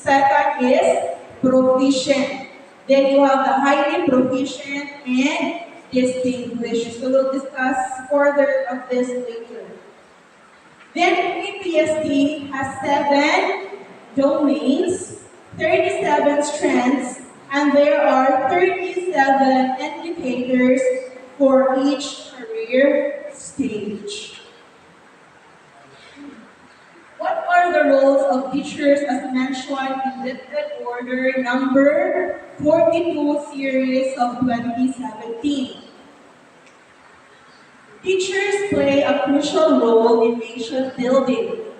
Second is proficient. Then you have the highly proficient and distinguished. So we'll discuss further of this later. Then PPSD has 7 domains, 37 strengths, and there are 37 indicators for each career stage. What are the roles of teachers as mentioned in listed order number 42 series of 2017? Teachers play a crucial role in nation building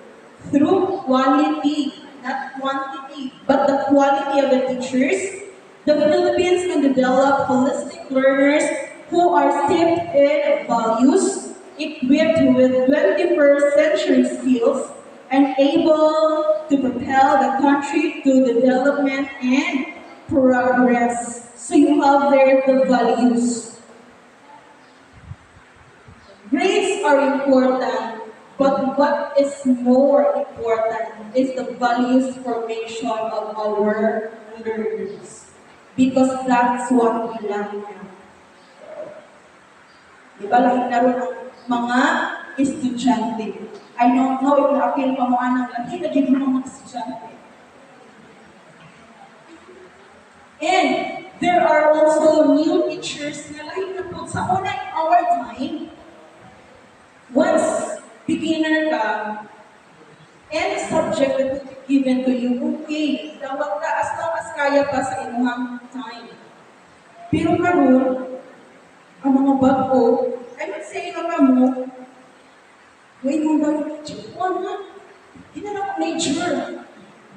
through quality, not quantity, but the quality of the teachers. The Philippines can develop holistic learners who are steeped in values, equipped with 21st century skills, and able to propel the country to development and progress. So you have there the values. Grades are important, but what is more important is the values formation of our learners. Because that's what we learn now. Diba, lahat na rin ang mga estudyante. I don't know if na-appeal pa mo anong lagi, naging mga estudyante. And there are also new teachers na lahat na po sa una in our time. Once beginner ka, any subject that will be given to you, okay, tawag ka as long as kaya pa sa inyong time. Pero karon, ang mga bago, I would say na mo, wait mo ba, chikuan na, hindi na ako major.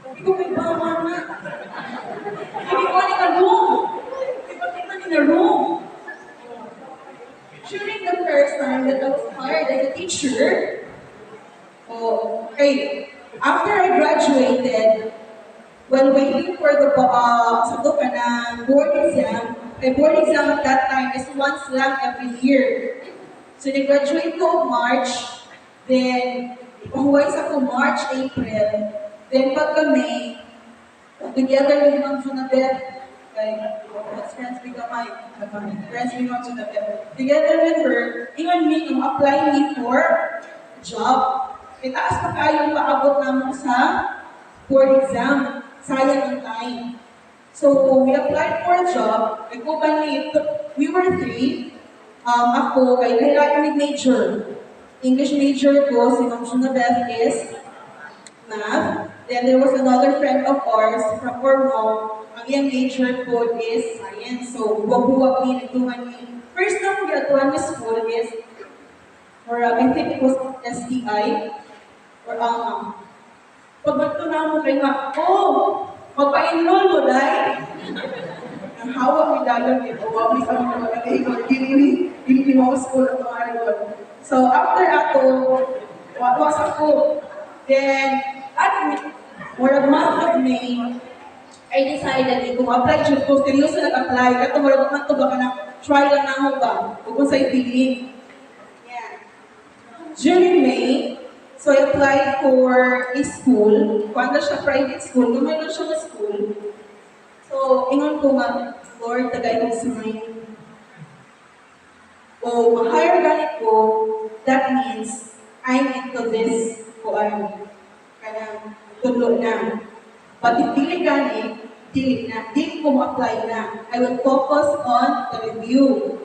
Hindi ko may bama na. Hindi ko ni ka room. Hindi ko ni na room. During the first time that I was hired as a teacher, after I graduated, while waiting for the board exam, my board exam at that time is once lang every year. So nag-graduate ko March, then ipahuway sa ko March, April, then pagka May, together with Ma'am Junabeth, let's friends with my friends with Ma'am Junabeth, together with her, even me, apply me for job. Itaas pa kayong paabot naman sa board exam. Sayang ang time. So, we applied for a job. We were 3. Ako, ay kailangan major. English major ko, si Ma'am Junabeth is math. Then there was another friend of ours from Ormo. Ang iyang major ko is science. So, buwag-buwag ni nagtuhan ni. First na kong ginatuhan ni school is, I think it was STI. Or pag magtunaw mo kayo nga, magpa-enroll mo, dahil. Ang hawak ni dalang ito, wabis ang mga nag-iikot, hindi mo school ang mga argon. So, after ako, was ako. Then, for a month of May, I decided kung apply siya ko, seryoso nag-apply, kato mo rin ito baka na try lang na ako ba, kung sa'yo feeling. Yeah. During May, so I applied for a school. Kung ano siya private school, gumay lang siya na school. So, ingon ko nga, Lord, tagay mo sa ngayon. Ma-hire ganit ko, that means I'm into this ko kanang tulo na. But if dili ganit, dili ko ma-apply na. I will focus on the review.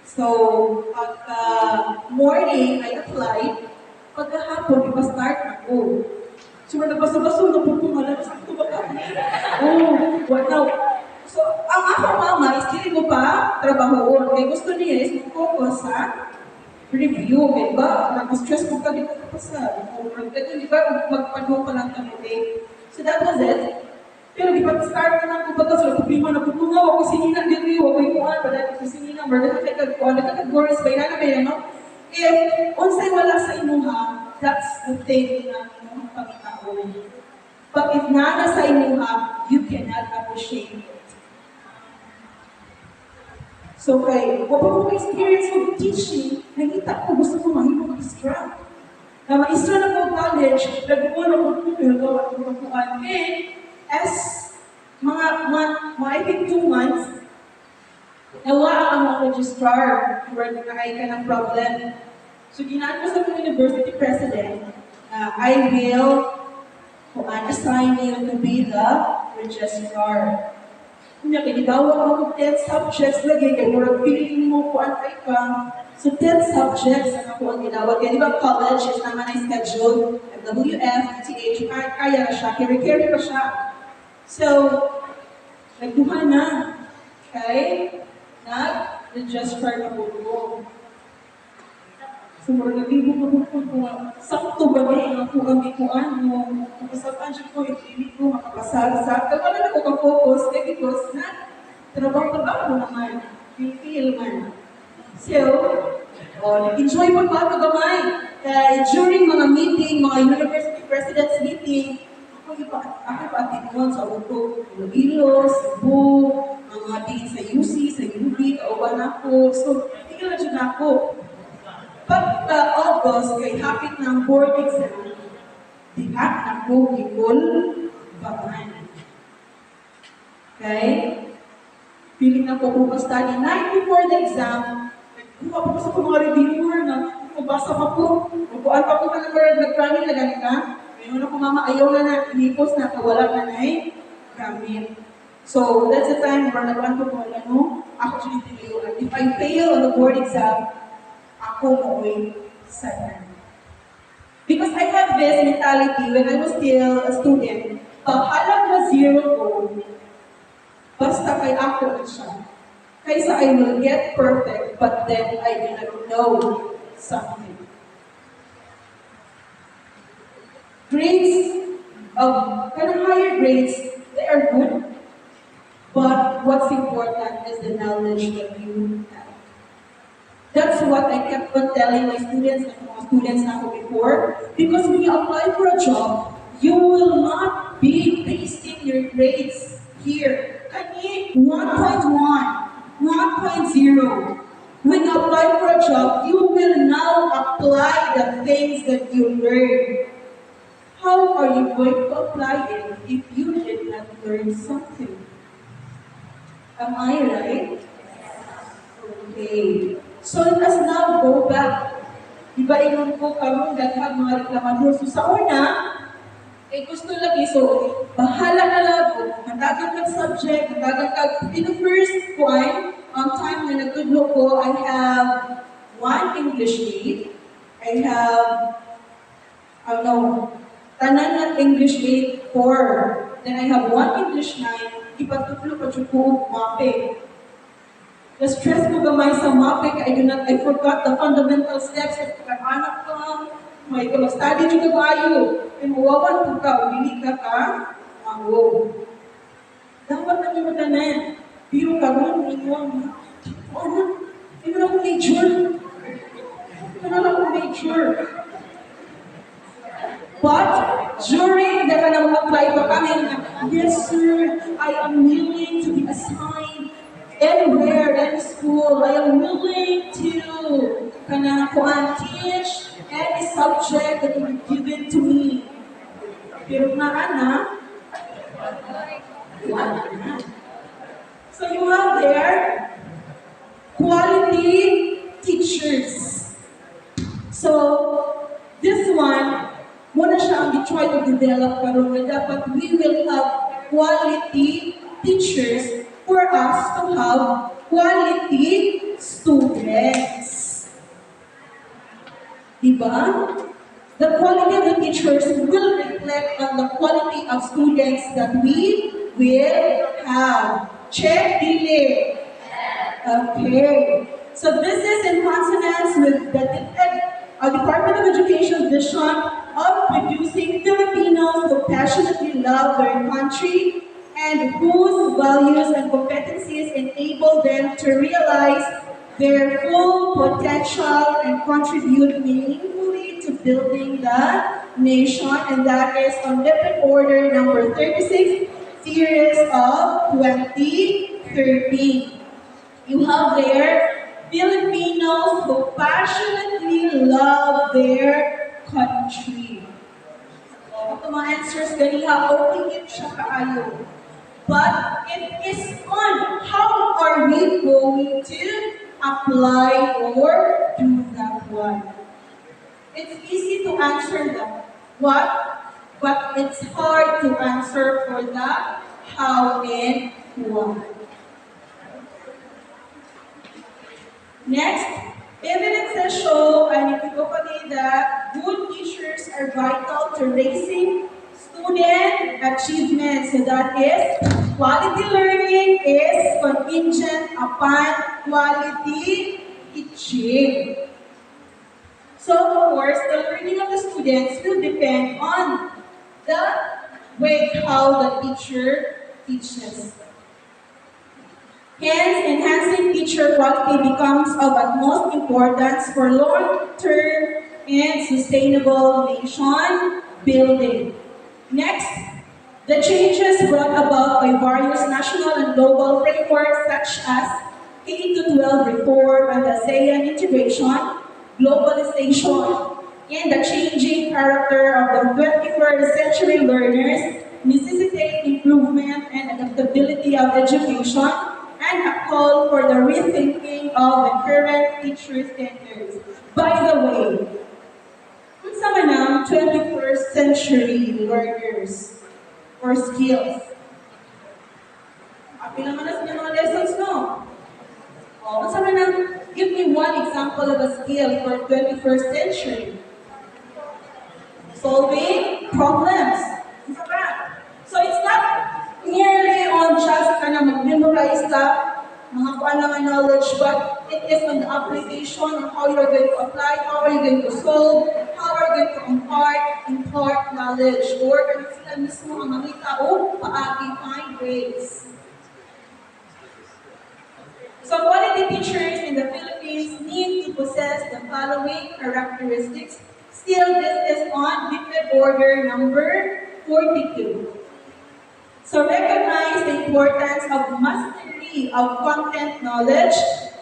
So, morning, I applied. Pagkahapon, ipa-start ako. So, nagbaso-baso na po pumalan sa ito ba kami? What now? So, ang akong mama is dili mo pa trabahoon. Kaya gusto niya is mag-focus sa review. Kaya ba, nag-stress mo ka dito pa sa di ba, magpano pa lang kami. So, that was it. Pero di ba, start na ako ba ito? So, problema na po ako sinina dito. Ako yung kuhan pa dahil ko sinina. Marga ka kagkuhan. Nagkakagores ba? Inanabay na, no? If unsay wala sa imuha, that's the thing na imuha pagkakaon. But if nada sa imuha, you cannot appreciate it. So kay, kapag ko experience with teaching, nakita ko gusto ko mahimo mag-istra. Na maistra na ko college, nagbuwan ako kung pinagawa ko magpuan. And as I think 2 months, nawa ang mga registrar where nag-ay ka ng problem. So ginaan ko sa mga university president, I will assign you to be the registrar. Kanya kinigawa ako 10 subjects lagi, kaya murag feeling mo kung ano ka. So 10 subjects ang ako ang ginawag. Kaya di ba college is naman ay schedule, WF, TH, kaya na siya, carry pa siya. So, nagduha na. Okay? Nag-register na po ko. So, murag nag-ibig ko kung sakto ba niya ako ang ikuan mo. Kapasapaan siya ko, hindi ko makapasagsak. Wala na ko ka-focus, because na trabaho naman. Feel man. So, enjoy mo pa ito gamay. During mga meeting, mga university presidents meeting, ako pa-atin sa Uto, Iloilo, Cebu, mga tingin sa UC, sa UB, kauban ako. So, tingin na dyan ako. Pag August, kay hapit ng board exam, dihat ako gigol baman. Okay? Feeling na po kung study. Night before the exam, nagkuha po sa mga reviewer na mabasa pa po. Magkuhan pa po ka ng nag-running na ganita. Ngayon ako mama, ayaw na inipos na kawalan na na gamit. So, that's the time where nag-run po ko, ako sinitiliyo. If I fail on the board exam, ako mo'y sana. Because I have this mentality when I was still a student, paghalang na zero ko, basta kay ako na siya. Kaysa I will get perfect, but then I do not know something. Grades, higher grades, they are good, but what's important is the knowledge that you have. That's what I kept on telling my students and mga students na ako before. Because when you apply for a job, you will not be basing your grades here. Kani 1.1, 1.0. When you apply for a job, you will now apply the things that you learn. How are you going to apply it if you did not learn something? Am I right? Okay. So let us now go back. Diba inun ko karon daghang mga reklamador. So sa una, gusto lagi, so bahala na lang ko. Matagal kang subject, matagal kang, in the first time when nagtudlo ko, I have 1 English 8. I have, tanan ng English 8, 4. Then I have 1 English 9, ipatutlo pa dyan ko, mape. Na-stress ko gamay sa mape, I forgot the fundamental steps of pag-anak ko. May mag-study dyan ka bayo. Kaya mawawan ko ka, hindi ka mawo. Dapat na nyo tanan. Pero karoon, hindi mo na akong major. Hindi mo na akong major. But during the kanang apply pa kami, yes sir, I am willing to be assigned anywhere, any school. I am willing to teach any subject that you given to me. Pero na wala na. So you have there quality teachers. So this one, muna siya ang try to develop karon na dapat we will have quality teachers for us to have quality students. Diba? The quality of the teachers will reflect on the quality of students that we will have. Check, delay. Okay. So this is in consonance with the Department of Education's vision of producing Filipinos who passionately love their country and whose values and competencies enable them to realize their full potential and contribute meaningfully to building the nation. And that is on Dependent Order number 36, series of 2013. You have there Filipinos who passionately love their country. itong mga answers ganiha, okay it siya kaayo. But it is on how are we going to apply or do that one. It's easy to answer that. What? But it's hard to answer for the how and why. Next, evidences show and accompany that good teachers are vital to raising student achievement. So that is, quality learning is contingent upon quality teaching. So of course, the learning of the students will depend on the way how the teacher teaches. Hence, enhancing teacher quality becomes of utmost importance for long-term and sustainable nation building. Next, the changes brought about by various national and global frameworks such as K-12 reform and ASEAN integration, globalization, and the changing character of the 21st century learners necessitate improvement and adaptability of education and a call for the rethinking of the current teacher standards. By the way, unsa man ang 21st century learners or skills? Apil naman na sa mga lessons, no? O, unsa man ang, give me one example of a skill for 21st century. Solving problems. Unsa ba? So it's not merely on just kind of memorize the mga kuan lang knowledge, but it is on the application of how you're going to apply, how are you going to solve, how are you going to impart knowledge, or kung sila mismo ang mamita o paagi find ways. So quality teachers in the Philippines need to possess the following characteristics. Still, this is on gifted order number 42. So recognize the importance of mastery of content knowledge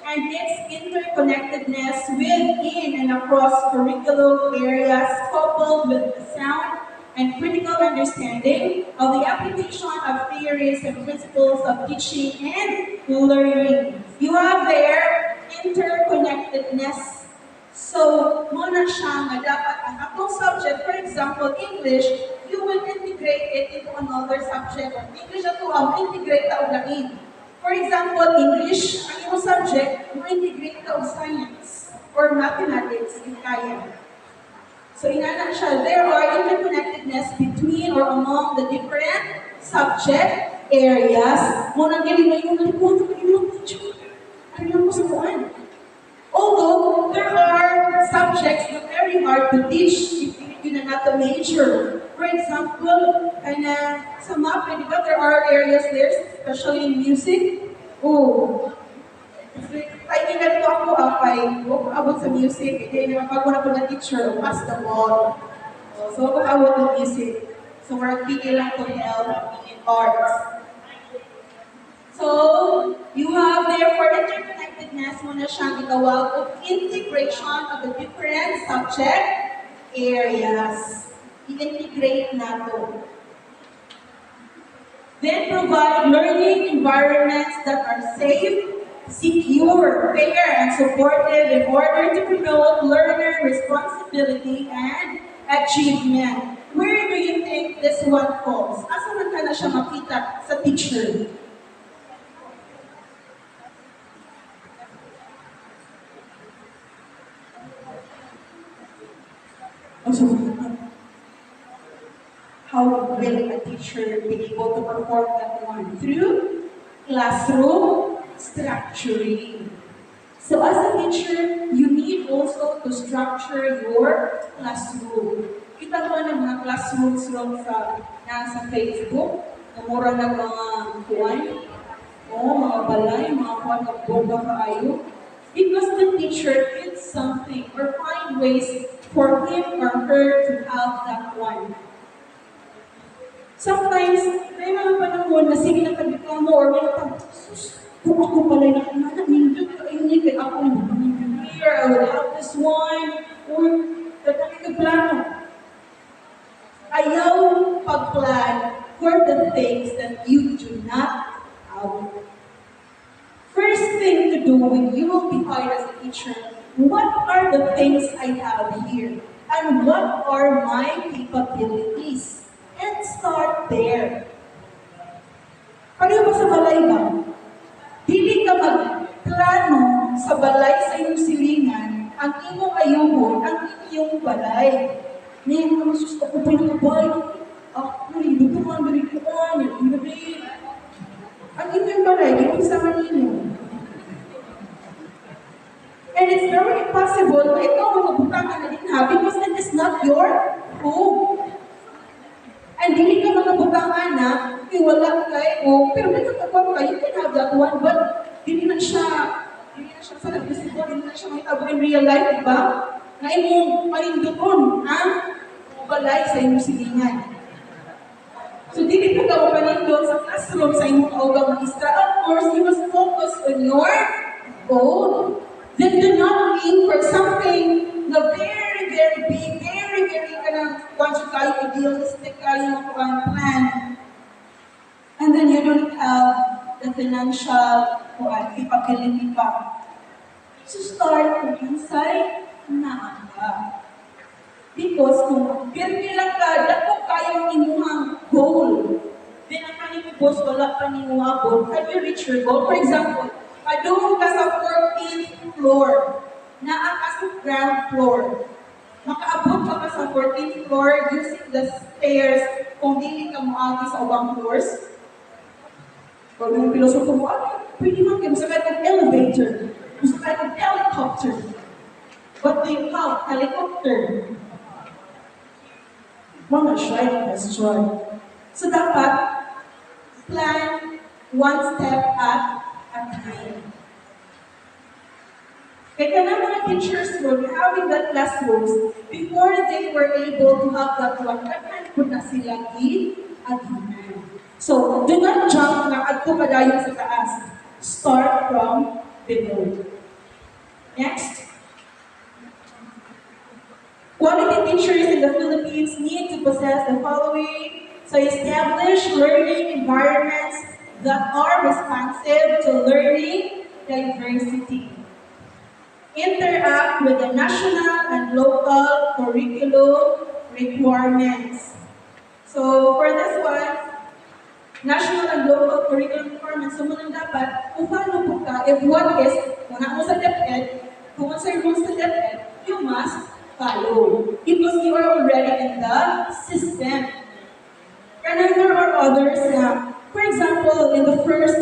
and its interconnectedness within and across curriculum areas coupled with the sound and critical understanding of the application of theories and principles of teaching and learning. You have there interconnectedness. So, muna siya nga dapat ang atong subject, for example, English, you will integrate it into another subject. English ato ang integrate ta og lain. For example, English, ang iyong subject, mo integrate ta og science or mathematics in kaya. So, inana siya, there are interconnectedness between or among the different subject areas. Muna gili na yung nalimutan ko yung teacher. Ano yung kusukuan? Although there are subjects that are very hard to teach if you're not a major. For example, sa map, di ba, there are areas there, especially in music. Oh, ay ginalito ako kay abot sa music. Hindi naman pag wala po na teacher, pass the ball. So, abot ng music. So, we're pigil lang to help in arts. So, you have therefore interconnectedness muna siyang itawag of integration of the different subject areas. I-integrate nato. Then provide learning environments that are safe, secure, fair, and supportive in order to promote learner responsibility and achievement. Where do you think this one falls? Asa man ka na siya makita sa teacher? Also, how will a teacher be able to perform that one? Through classroom structuring. So as a teacher, you need also to structure your classroom. Kita mo ng mga classrooms lang nasa Facebook, namura na mga kuwan, mga balay, mga kuwan ng bomba kaayo. Because the teacher did something or find ways for him or her to have that one. Sometimes, may mga panahon na sige na kabitaw mo or may sus, kung ako pala na nindot ka ini kay ako here, I will have this one, or tatang ka plano. Ayaw things that you do not have. First thing to do when you will be hired as a teacher, what are the things I have here? And what are my capabilities? And start there. Pareho ba sa balay ba? Dili ka magplano sa balay sa iyong silingan, ang imong ayuhon, ang iyong balay. Ngayon ka masus ako pa yung balay. Nalido ko man, nalido ko man, nalido ko. Ang imong balay, gawin sa manino. And it's very impossible na ikaw ang magbutang ka na din ha, because that is not your home. And dili ka mga butang na, wala kay o, pero may katapang ka, you can have that one, but dili na siya sa nag-visible, dili na siya mahitabo in real life, diba? Na imong palindukon ang balay sa imong silingan. So, dili ka papanindon sa classroom sa imong kaugang maestra. Of course, you must focus on your goal. Then do not aim for something na very, very big, very, very budget kayo, idealistic kayo, plan. And then you don't have the financial capability pa. So start from inside na ka. Because kung pirmi lang ka, dako kayong imuhang goal. Then ang kanina boss, wala pa ni muhabot. Have you reached your goal? For example, doon ka sa 14th floor, naa ka sa ground floor. Makaabot ka pa sa 14th floor using the stairs kung hindi ka maagi sa ubang floors. Kung yung pilosofo mo, pwede man kayo masakay ng elevator, masakay ng helicopter. What do you have? Helicopter. Mga try question. So dapat, plan one step at a time. Kaya na mga teachers were having that classrooms before they were able to have that one. Kaya po na sila i-agihan. So, do not jump na adto ka dayon sa taas. Start from below. Next. Quality teachers in the Philippines need to possess the following. So, establish learning environments that are responsive to learning diversity. Interact with the national and local curriculum requirements. So for this one, national and local curriculum requirements, so muna dapat, kung paano po ka, if what is, kung na mo sa DepEd, kung sa rules sa DepEd, you must follow. Because you are already in the system. And then there are others na, for example, in the first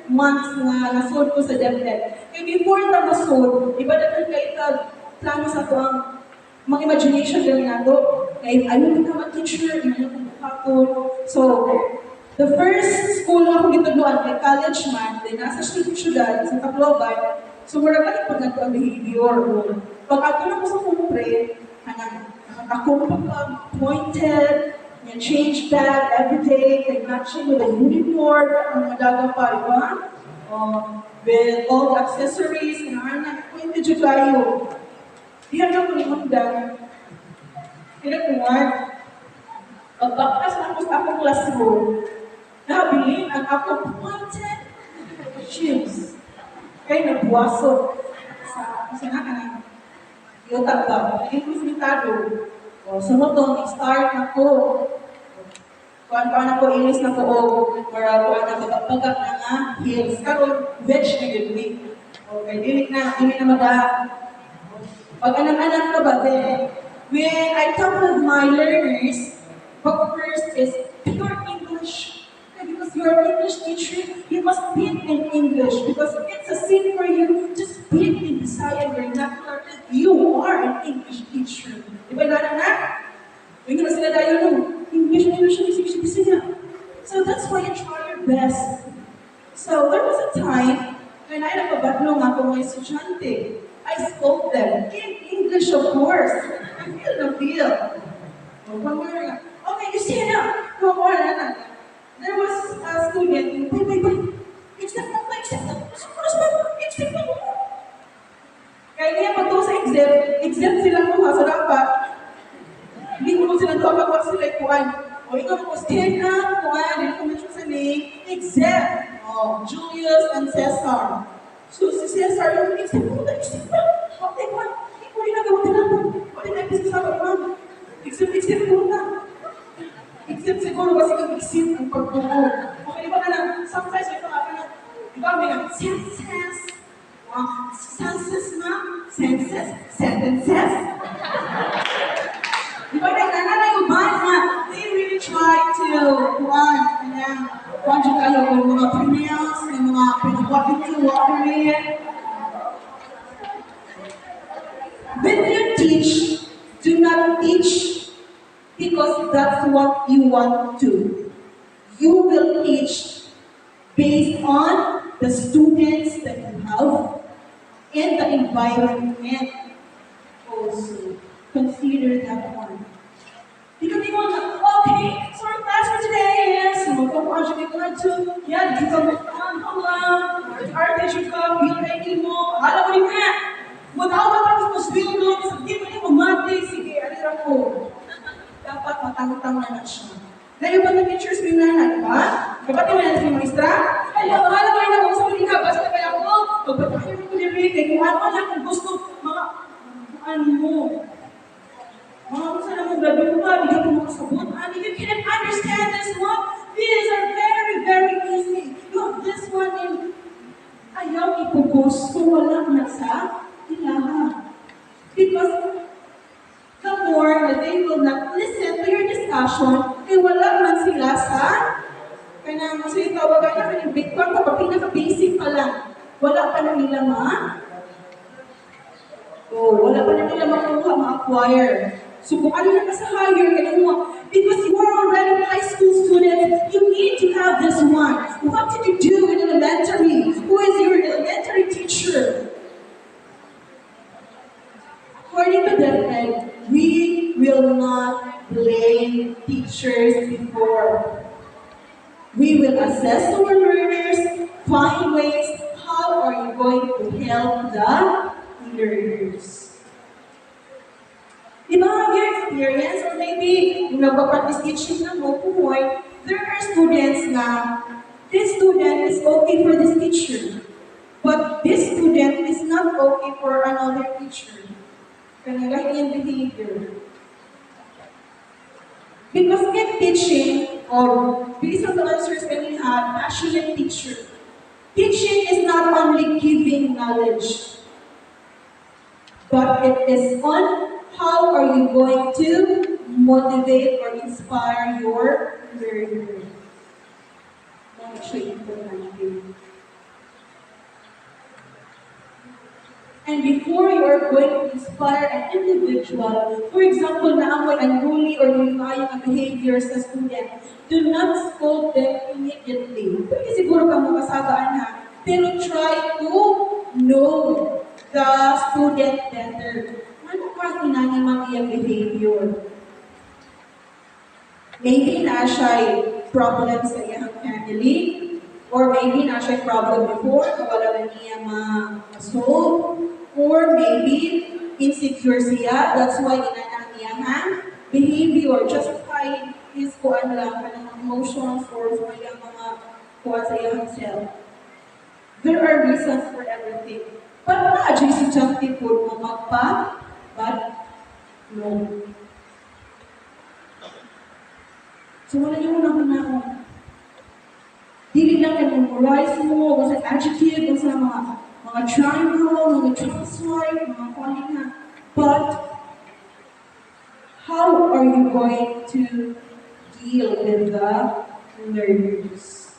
months na nasod ko sa DepEd, kaya before na nasod, iba na kayo plano sa ito ang mga imagination lang na ito. Kaya ayaw become a teacher, ayaw kong bukakon. So, the first school na akong gituluan, kay college man, then nasa syudad, sa Tacloban, so mura ka pag nagto ang behavior. Pag ato na ko sa kumpre, akong pointed, and change that every day, and matching with a uniform, ang madaga pa, diba? With all the accessories, and anak, kung hindi dyan kayo. Diyan na ko ni Mundan. Kinakuhan. Pagbakas na ko sa akong classroom, nabilin ang akong pointed shoes. Kaya nagbuwasok sa nakanan. Yotak ba? Naging kusmitado. Sunod doon, start na ko. Kuan na ko, ilis na ko, para kuan na bagag na nga, heels. Karon veg na yun, okay, dili na maga. Pag anak-anak ka ba, then, when I talk with my learners, what first is pure English. Because you're an English teacher, you must speak in English. Because it's a sin for you to speak in Bisaya vernacular. You are an English teacher. Diba na? Yung na sila tayo nung English, Bisaya. So that's why you try your best. So there was a time when I nagpabatlong ako mga estudyante. I spoke them in English, of course. I feel. Okay, you stand up. Come on. There was a student, wait. Except mo. Kaya niya pag sa exempt sila mo ha, so dapat, hindi mo sila tawag sila ikuan. O ikaw mo, stand up. everything except Julius and Caesar. So si Caesar, yung except ko, except ko. Okay, what? Hindi ko rin nagawa tinapon. Wala na episode sa ma'am. Except ko na. Except siguro kasi kag-except ang pagbuo. Okay, di ba ka lang, sometimes may mga na, di ba may senses, senses na, sentences. Di ba na yung band na, they really try to, project kayo ng mga pronouns, ng mga pinag-walking to, walking in. When you teach, do not teach because that's what you want to. You will teach based on the students that you have and the environment also. Consider that one. Because they want to, okay, so our class for today is, project you're going to, yeah, you come hold on, our teacher come, you'll ready mo, alam mo rin nga, without tapos build doon, hindi mo rin umate, sige, alira ko. Dapat matangutang na siya. Ngayon ba ng teachers mo na, di ba? Kapati mo na si maestra, alam mo rin ako sa mga basta na kaya ako, magpapakita ko lirik, kaya kung ano lang kung gusto, mga, ano mo. Mga kung saan mo graduate, bigyan mo mga sabon, and if you cannot understand this one, these are very, very easy. You have this one in, ayaw ipugusto, wala na sa ilaha. Because the more that they will not listen to your discussion, eh wala man sila sa kanang so itawagan na kaning bitcoin kapag pinaka-basic pa lang. Wala pa na nila wala pa na nila makuha, ma-acquire. So kung ano na sa higher, ganun mo. Because you are already high school students, you need to have this one. What did you do in elementary? Who is your elementary teacher? According to that, we will not blame teachers before. We will assess our learners, find ways how are you going to help the learners. Di ba, your experience, or maybe yung nagpa-practice teaching na mo, there are students na this student is okay for this teacher, but this student is not okay for another teacher. Kaya yung behavior. Because in teaching, or based on the answers that we have, passionate teacher, teaching is not only giving knowledge, but it is on how are you going to motivate or inspire your learner. And before you are going to inspire an individual, for example, na amoy unruly or nilayang behavior sa student, do not scold them immediately. Pwede siguro ka makasagaan ha, pero try to know the student better. Ano pa ang inanimang iyang behavior? Maybe na siya problem sa iyang family, or maybe na siya problem before, wala na niya ma-solve, or maybe insecure siya, that's why inanang iyang behavior, justifying his kuan lang, kanang emotions, or sa iyang mga kuan sa iyang self. There are reasons for everything. But na-adjust si Justin po mo magpa, but no. So wala niyo muna ako. Dili lang memorize mo, basta adjective, basta mga triangle, mga translate, mga kuanin na. But, how are you going to deal with the learners?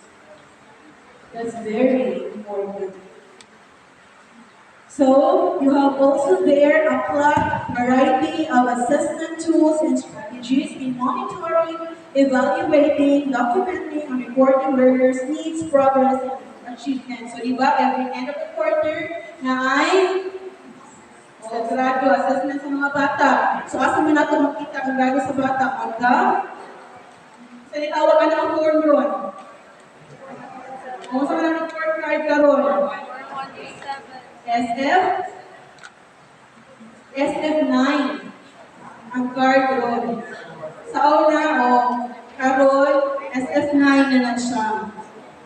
That's very important. So, you have also there a variety of assessment tools and strategies in monitoring, evaluating, documenting, and recording learners' needs, progress, and achievements. So, diba, every end of the quarter, na ay grado assessment sa mga bata. So, asa mo natin makita ang grado sa bata? Sa nitawag ka na ang form ron. Kung saan na report card ka ron? SF9 ang card ron. Sa una, karon SF9 na lang siya.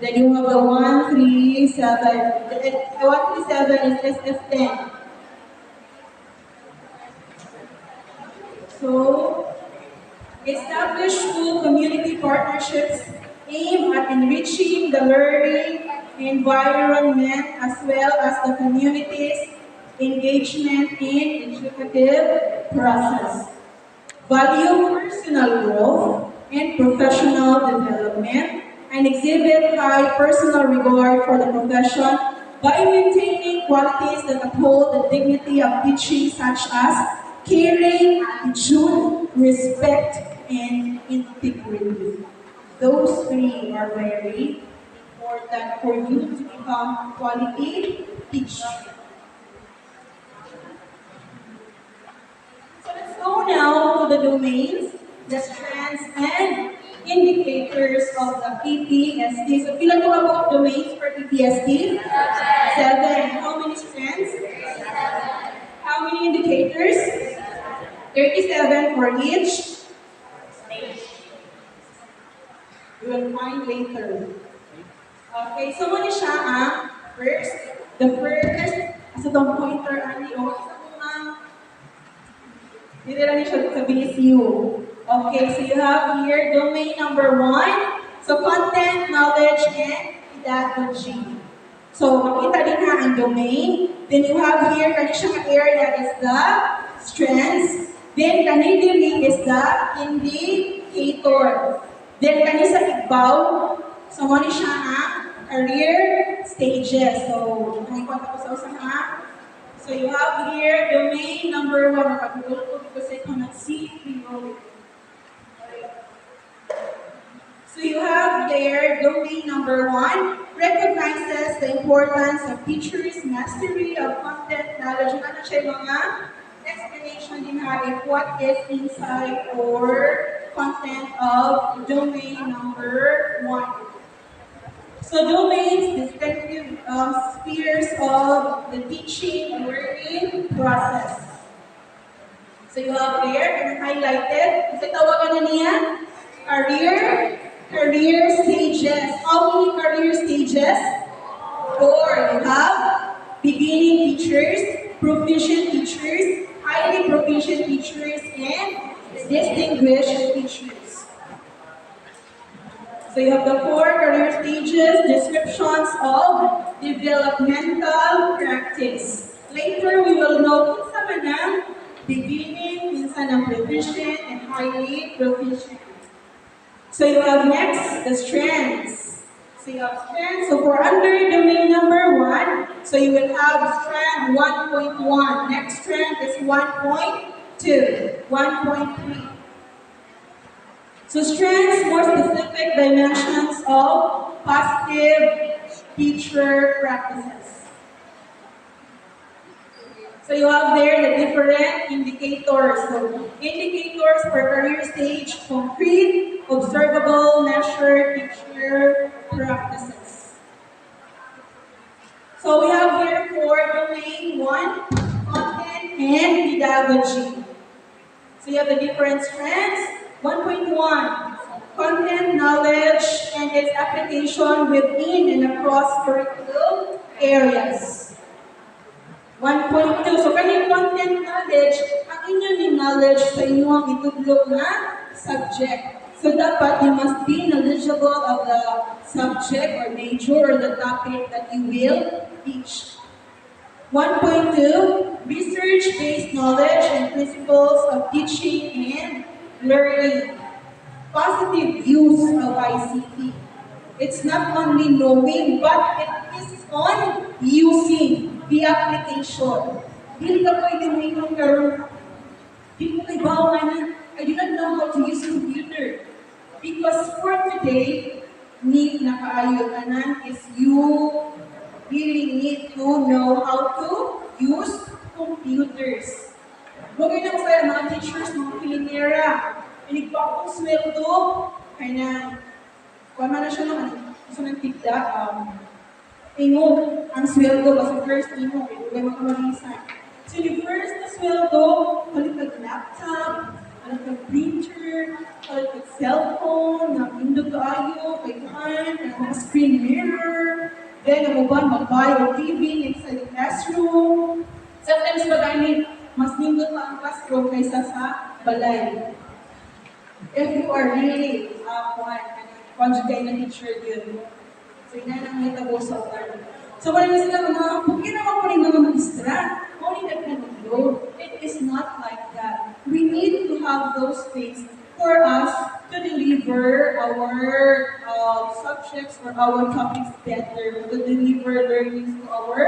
Then you have the 137. The 137 is SF10. So, establish school community partnerships aim at enriching the learning environment as well as the community's engagement in educative process. Value personal growth and professional development, and exhibit high personal regard for the profession by maintaining qualities that uphold the dignity of teaching, such as caring, attitude, respect, and integrity. Those three are very important for you to become quality teacher. So let's go now to the domains, the strengths, and indicators of the PPSD. So feel ko about domains for PPSD? Seven. How many strengths? How many indicators? 37 for each. You will find later. Okay, so muna siya first, the first, as itong pointer, ani, o, isa ko dito lang siya sa BSU. Okay, so you have here domain number 1. So content, knowledge, and pedagogy. So makita din ha ang domain. Then you have here, kani siya area is the strengths. Then kani diri is the indicator. Then kani sa ibaw, so mo ni siya career stages. So, nakikita ko sa usa ha. So you have here domain number 1. Nakagulol ko because I cannot see you. So you have there domain number 1 recognizes the importance of teachers' mastery of content knowledge. Ano siya mga explanation din ha if what is inside or content of domain number 1. So domains, distinctive spheres of the teaching learning process. So you have there, and highlighted, kasi tawagan na niya, career stages. How many career stages? 4. You have beginning teachers, proficient teachers, highly proficient teachers, and distinguished teachers. So you have the 4 career stages, descriptions of developmental practice. Later, we will know kung sa manang beginning, minsan ng proficient, and highly proficient. So you have next, the strengths. So you have strengths. So for under domain number 1, so you will have strength 1.1. Next strength is 1.2, 1.3. So strengths, more specific dimensions of positive teacher practices. So you have there the different indicators. So indicators for career stage, concrete, observable, measured teacher practices. So we have here for domain 1, content and pedagogy. So you have the different strengths. 1.1, content, knowledge, and its application within and across curriculum areas. 1.2, so kanyang content knowledge, ang inyong knowledge sa inyong itudlog na subject. So dapat you must be knowledgeable of the subject or major or the topic that you will teach. 1.2, research-based knowledge and principles of teaching and learning. Positive use of ICT. It's not only knowing, but it is on using the application. Dili ka pwede mo ikong karoon. Di ko kay bawa I do not know how to use computer. Because for today, need na kaayo tanan is you really need to know how to use computers. Bagay na sa mga teachers, mga pilinera, inigpa akong sweldo, kaya na, kung na siya naman, gusto ng tigda, ingo, ang sweldo, kasi first ingo, kaya makamalisan. So yung first na sweldo, palit laptop, palit printer, palit cellphone, na window kaayo, kay kuhan, mga screen mirror, then ang uban, mag-buy o TV inside the classroom. Sometimes ba mas nindot pa ang classroom kaysa sa balay. If you are really, conjugate na teacher yun. So, ina nang may tabo sa ulan. So, wala na sila mga, kung ginawa ko rin mga magistra, only that kind of load. It is not like that. We need to have those things for us to deliver our subjects or our topics better, to deliver learnings to our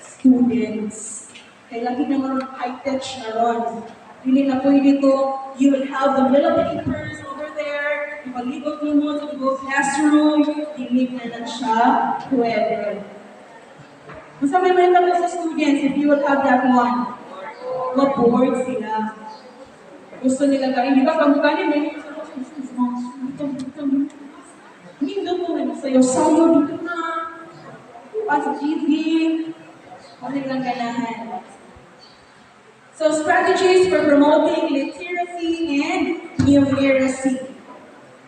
students. Kaya lagi naman high-tech na ron. Hindi na pwede to, you will have the little papers over there, ipalibot mo sa classroom, hindi na lang siya pwede. Basta may mental sa students, if you will have that one, ma-board sila. Gusto nila gawin, di ba? Pagbuka niya, may hindi mo na sayo-sayo dito na. Sa TV, wala nilang ganahan. So, strategies for promoting literacy and numeracy.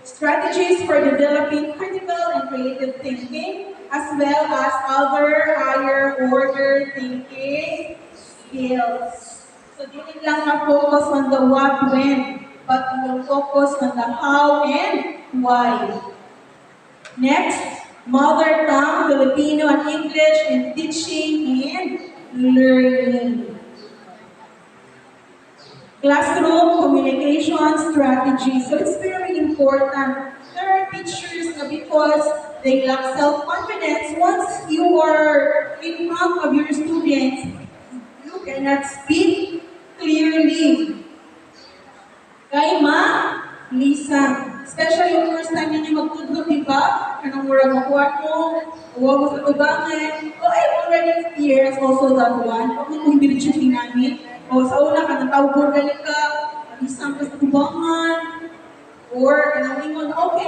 Strategies for developing critical and creative thinking, as well as other higher order thinking skills. So, dili lang na-focus on the what, when, but we will focus on the how and why. Next, mother tongue, Filipino and English in teaching and learning. Classroom communication strategy. So it's very important. There are teachers na because they lack self-confidence, once you are in front of your students, you cannot speak clearly. Kay Lisa. Especially yung first time ninyo magtudlo, di ba? Anong mura makuha mo, huwag mo sa tubangan. Oh, I've already experienced also that one. Pag mo hindi rin siya ginamit. O sa una ka, natawag galit ka, isang ka sa tubangan. Or, kanang okay,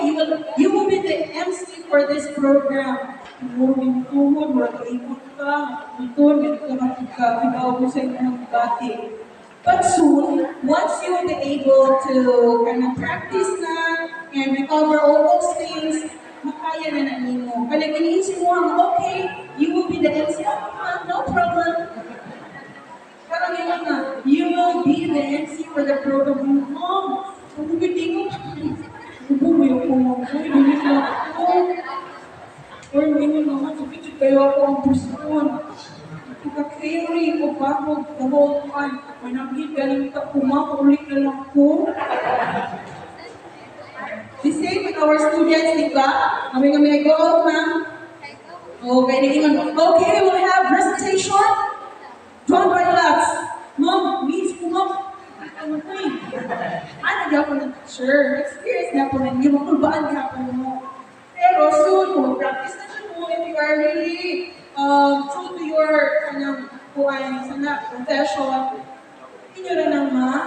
you will be the MC for this program. Tuhod, mura ka ikot ka, itun, ganit ka makika, pinaw mo sa inyong debate. But soon, once you will be able to kind of practice na and recover all those things, makaya na na nimo. Kaya iniisip mo, okay, you will be the MC. Oh, no problem. Parang yun na, you will be the MC for the program. Mom, kung hindi ko, bubuwi ako. Bubuwi ako. Or hindi naman, sakit kayo ako ang person. Pagka-carry ko bago the whole time, manamit galing ka ulit na lang ko. The same with our students, di ba? Kami go out na. Okay, okay, we will have recitation. Drawn by lots. Mom, miss ko, mom. Ano ko eh? Ano niya ako ng teacher? Experience niya ako ng iyo. Makulbaan niya ako mo. Pero soon, kung practice na siya mo, if you are really true to your kuhaan, sana, confession, hindi nyo na naman,